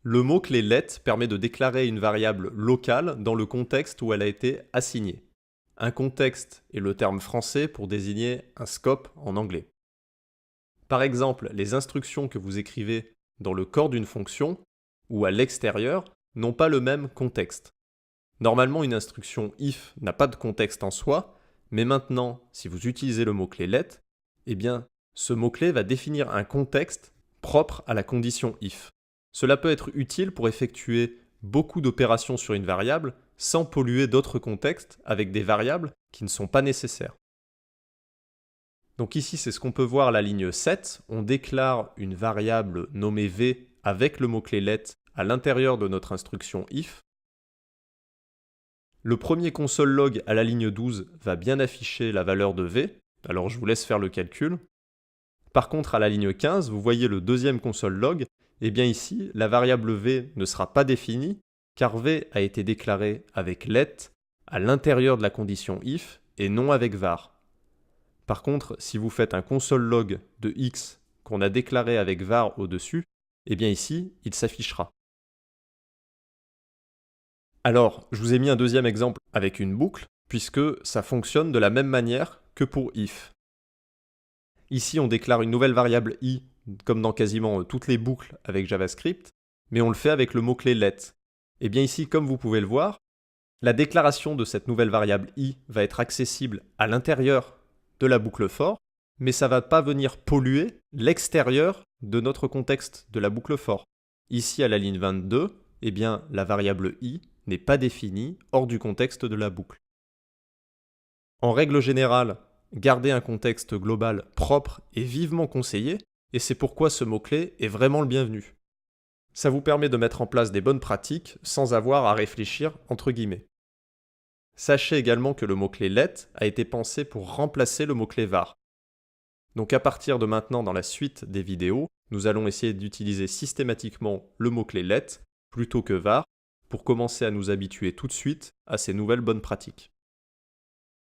Le mot-clé let permet de déclarer une variable locale dans le contexte où elle a été assignée. Un contexte est le terme français pour désigner un scope en anglais. Par exemple, les instructions que vous écrivez dans le corps d'une fonction ou à l'extérieur n'ont pas le même contexte. Normalement, une instruction if n'a pas de contexte en soi, mais maintenant, si vous utilisez le mot-clé let, eh bien, ce mot-clé va définir un contexte propre à la condition if. Cela peut être utile pour effectuer beaucoup d'opérations sur une variable sans polluer d'autres contextes avec des variables qui ne sont pas nécessaires. Donc ici, c'est ce qu'on peut voir à la ligne 7. On déclare une variable nommée v avec le mot-clé let à l'intérieur de notre instruction if. Le premier console log à la ligne 12 va bien afficher la valeur de v, alors je vous laisse faire le calcul. Par contre, à la ligne 15, vous voyez le deuxième console log, et bien ici, la variable v ne sera pas définie, car v a été déclaré avec let à l'intérieur de la condition if et non avec var. Par contre, si vous faites un console log de x qu'on a déclaré avec var au-dessus, et bien ici, il s'affichera. Alors, je vous ai mis un deuxième exemple avec une boucle, puisque ça fonctionne de la même manière que pour if. Ici, on déclare une nouvelle variable i, comme dans quasiment toutes les boucles avec JavaScript, mais on le fait avec le mot-clé let. Et bien ici, comme vous pouvez le voir, la déclaration de cette nouvelle variable i va être accessible à l'intérieur de la boucle for, mais ça ne va pas venir polluer l'extérieur de notre contexte de la boucle for. Ici, à la ligne 22, eh bien, la variable i n'est pas définie hors du contexte de la boucle. En règle générale, garder un contexte global propre est vivement conseillé, et c'est pourquoi ce mot-clé est vraiment le bienvenu. Ça vous permet de mettre en place des bonnes pratiques sans avoir à réfléchir entre guillemets. Sachez également que le mot-clé let a été pensé pour remplacer le mot-clé var. Donc à partir de maintenant dans la suite des vidéos, nous allons essayer d'utiliser systématiquement le mot-clé let plutôt que var pour commencer à nous habituer tout de suite à ces nouvelles bonnes pratiques.